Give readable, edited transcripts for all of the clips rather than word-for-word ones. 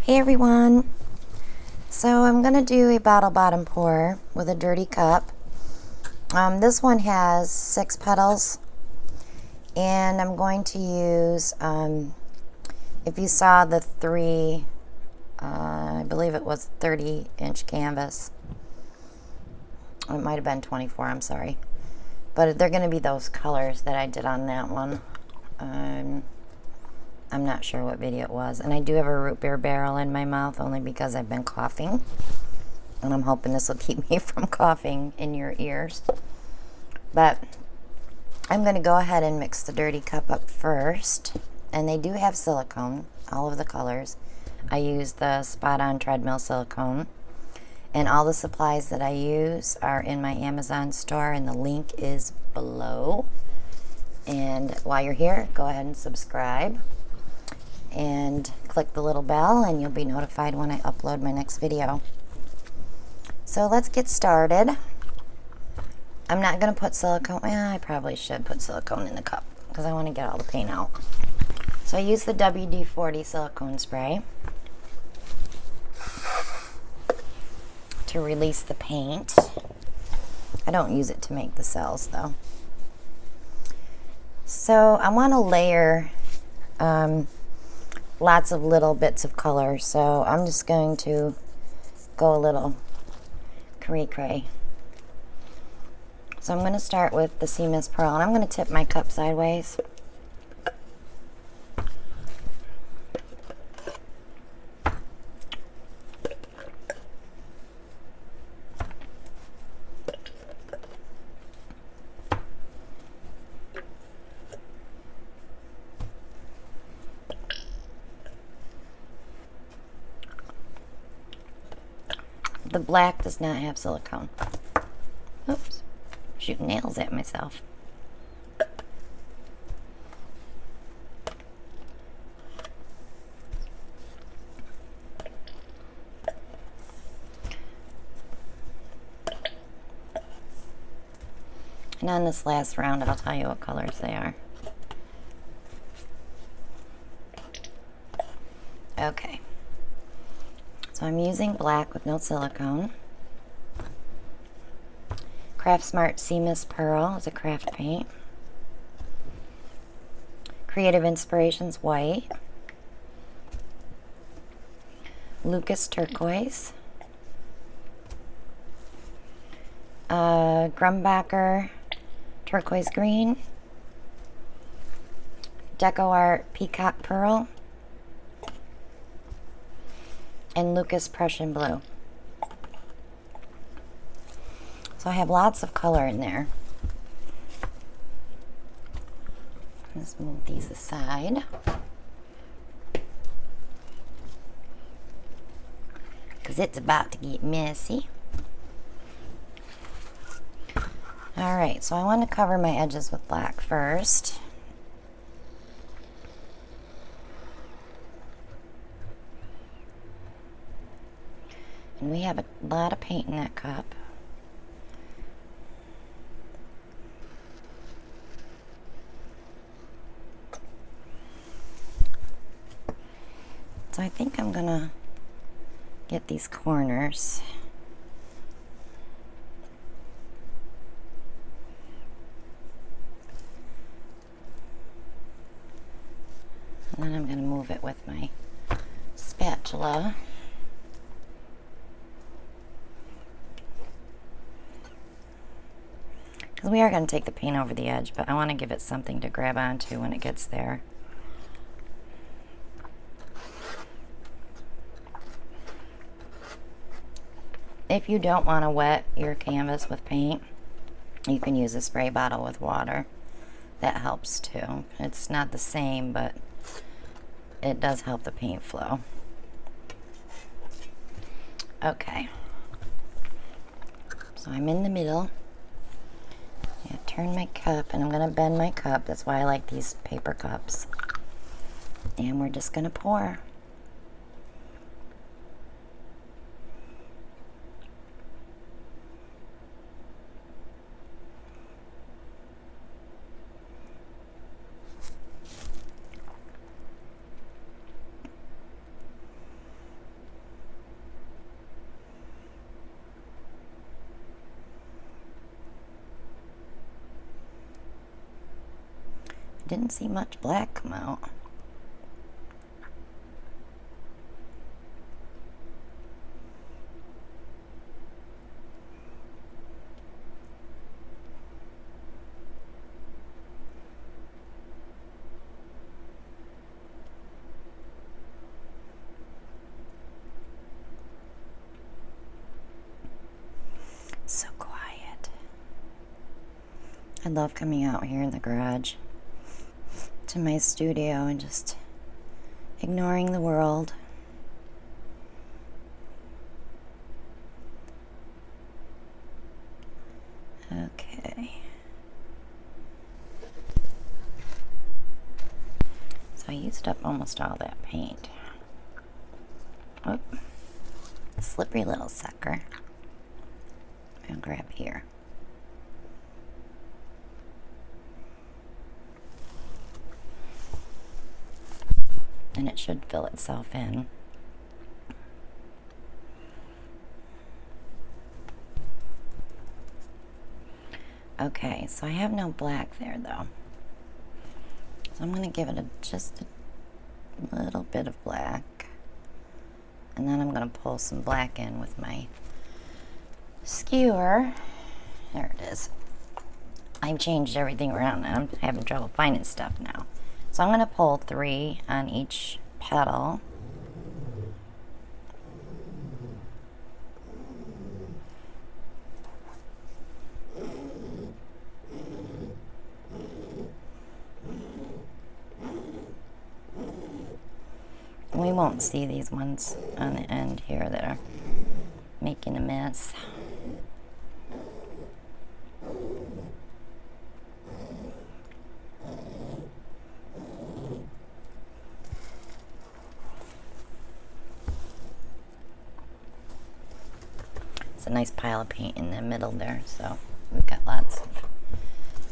Hey everyone! So I'm going to do a bottle bottom pour with a dirty cup. This one has 6 petals, and I'm going to use, if you saw the 3, I believe it was 30-inch canvas. It might have been 24, I'm sorry. But they're going to be those colors that I did on that one. I'm not sure what video it was. And I do have a root beer barrel in my mouth only because I've been coughing. And I'm hoping this will keep me from coughing in your ears. But I'm going to go ahead and mix the dirty cup up first. And they do have silicone, all of the colors. I use the Spot On Treadmill silicone. And all the supplies that I use are in my Amazon store, and the link is below. And while you're here, go ahead and subscribe. And click the little bell and you'll be notified when I upload my next video. So let's get started. I'm not going to put silicone, I probably should put silicone in the cup because I want to get all the paint out. So I use the WD-40 silicone spray to release the paint. I don't use it to make the cells though. So I want to layer lots of little bits of color, so I'm just going to go a little cray-cray. So I'm going to start with the seamless pearl, and I'm going to tip my cup sideways. The black does not have silicone. Oops, shooting nails at myself. And on this last round, I'll tell you what colors they are. Okay. So I'm using black with no silicone. Craft Smart Seamless Pearl is a craft paint. Creative Inspirations white. Lucas turquoise. Grumbacher turquoise green. Deco Art Peacock Pearl. And Lucas Prussian Blue. So I have lots of color in there. Let's move these aside. Because it's about to get messy. Alright, so I want to cover my edges with black first. And we have a lot of paint in that cup. So I think I'm gonna get these corners. And then I'm gonna move it with my spatula. We are going to take the paint over the edge, but I want to give it something to grab onto when it gets there. If you don't want to wet your canvas with paint, you can use a spray bottle with water. That helps too. It's not the same, but it does help the paint flow. Okay. So I'm in the middle. Turn my cup, and I'm going to bend my cup. That's why I like these paper cups. And we're just going to pour. Didn't see much black come out. So quiet. I love coming out here in the garage to my studio and just ignoring the world. Okay. So I used up almost all that paint. Oh, slippery little sucker. I'll grab here. And it should fill itself in. Okay, so I have no black there though. So I'm going to give it just a little bit of black. And then I'm going to pull some black in with my skewer. There it is. I've changed everything around and I'm having trouble finding stuff now. So I'm going to pull 3 on each petal. We won't see these ones on the end here that are making a mess. It's a nice pile of paint in the middle there, so we've got lots of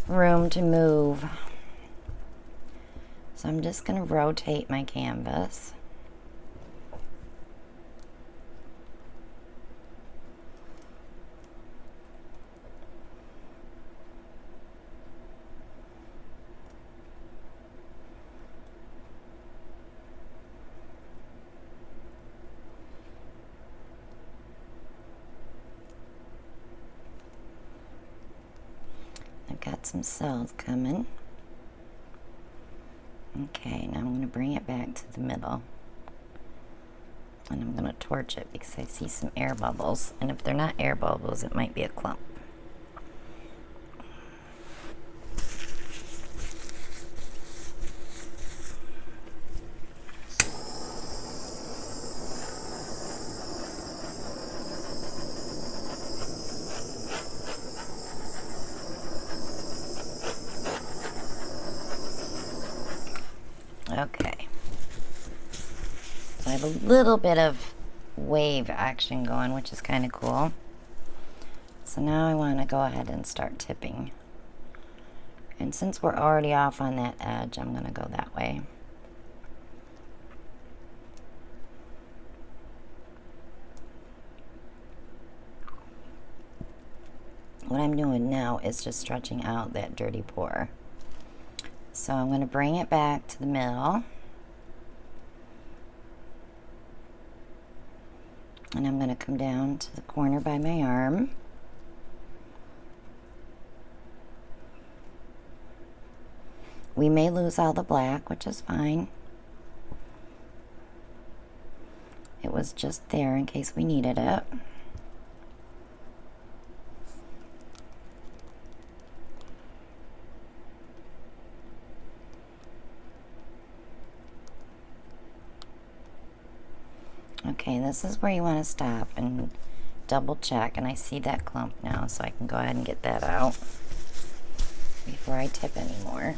room to move. So I'm just going to rotate my canvas. I've got some cells coming. Okay, now I'm going to bring it back to the middle. And I'm going to torch it because I see some air bubbles. And if they're not air bubbles, it might be a clump. Okay, so I have a little bit of wave action going, which is kind of cool. So now I want to go ahead and start tipping. And since we're already off on that edge, I'm going to go that way. What I'm doing now is just stretching out that dirty pour. So I'm going to bring it back to the middle. And I'm going to come down to the corner by my arm. We may lose all the black, which is fine. It was just there in case we needed it. Okay, this is where you want to stop and double check, and I see that clump now, so I can go ahead and get that out before I tip anymore.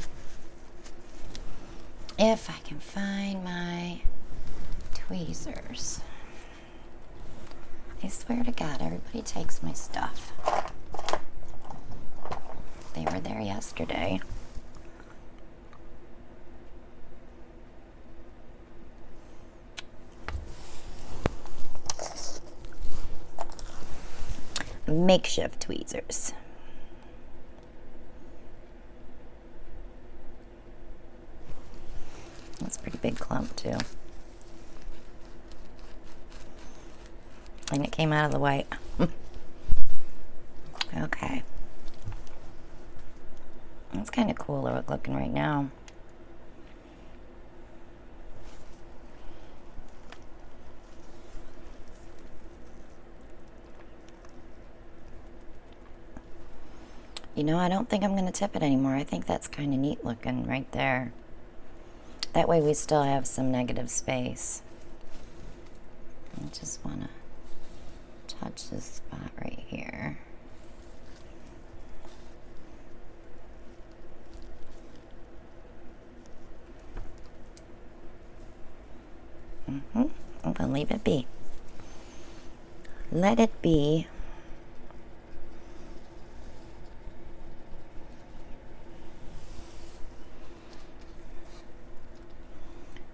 If I can find my tweezers. I swear to God, everybody takes my stuff. They were there yesterday. Makeshift tweezers. That's a pretty big clump too. And it came out of the white. Okay. That's kind of cool looking right now. You know, I don't think I'm going to tip it anymore. I think that's kind of neat looking right there. That way we still have some negative space. I just want to touch this spot right here. I'm going to leave it be. Let it be.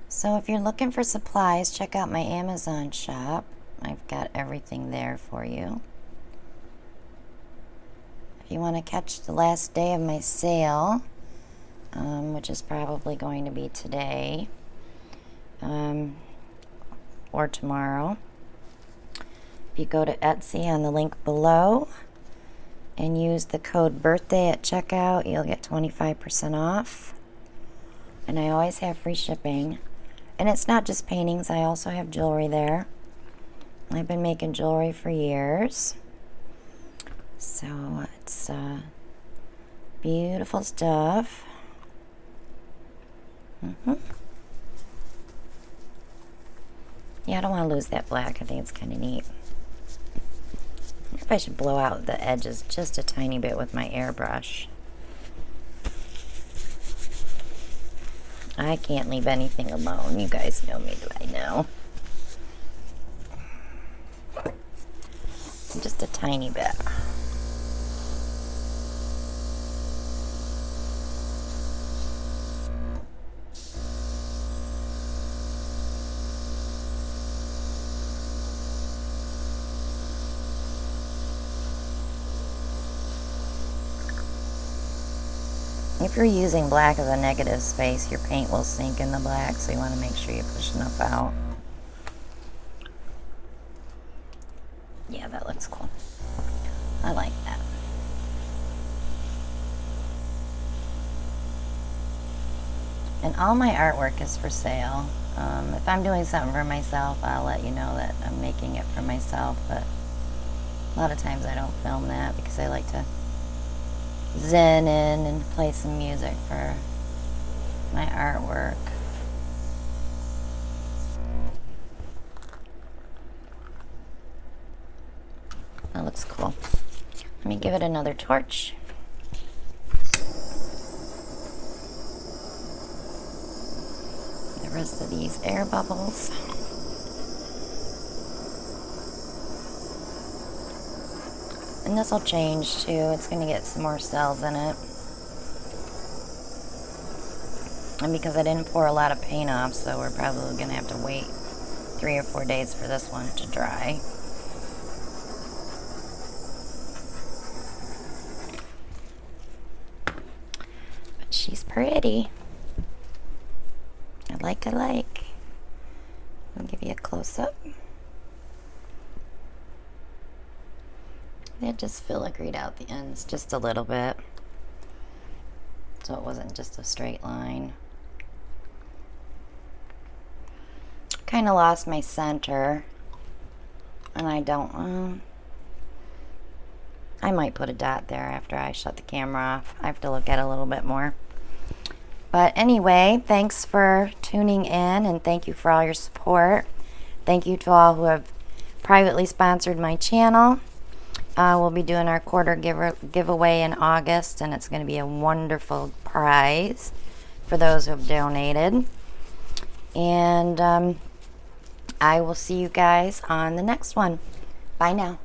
So if you're looking for supplies, check out my Amazon shop. I've got everything there for you. If you want to catch the last day of my sale, which is probably going to be today or tomorrow, if you go to Etsy on the link below and use the code birthday at checkout, you'll get 25% off. And I always have free shipping. And it's not just paintings, I also have jewelry there. I've been making jewelry for years. So it's beautiful stuff. Yeah, I don't want to lose that black. I think it's kind of neat. I wonder if I should blow out the edges just a tiny bit with my airbrush. I can't leave anything alone. You guys know me by now. Just a tiny bit. If you're using black as a negative space, your paint will sink in the black, so you want to make sure you push enough out. Yeah, that looks cool. I like that. And all my artwork is for sale. If I'm doing something for myself, I'll let you know that I'm making it for myself, but a lot of times I don't film that because I like to zen in and play some music for my artwork. That looks cool. Let me give it another torch. The rest of these air bubbles. And this will change too. It's going to get some more cells in it. And because I didn't pour a lot of paint off, so we're probably going to have to wait 3 or 4 days for this one to dry. But she's pretty. I like. I'll give you a close-up. It just filigreed out the ends just a little bit, so it wasn't just a straight line. Kind of lost my center, and I don't, I might put a dot there after I shut the camera off. I have to look at it a little bit more. But anyway, thanks for tuning in, and thank you for all your support. Thank you to all who have privately sponsored my channel. We'll be doing our quarter giveaway in August, and it's going to be a wonderful prize for those who have donated. And I will see you guys on the next one. Bye now.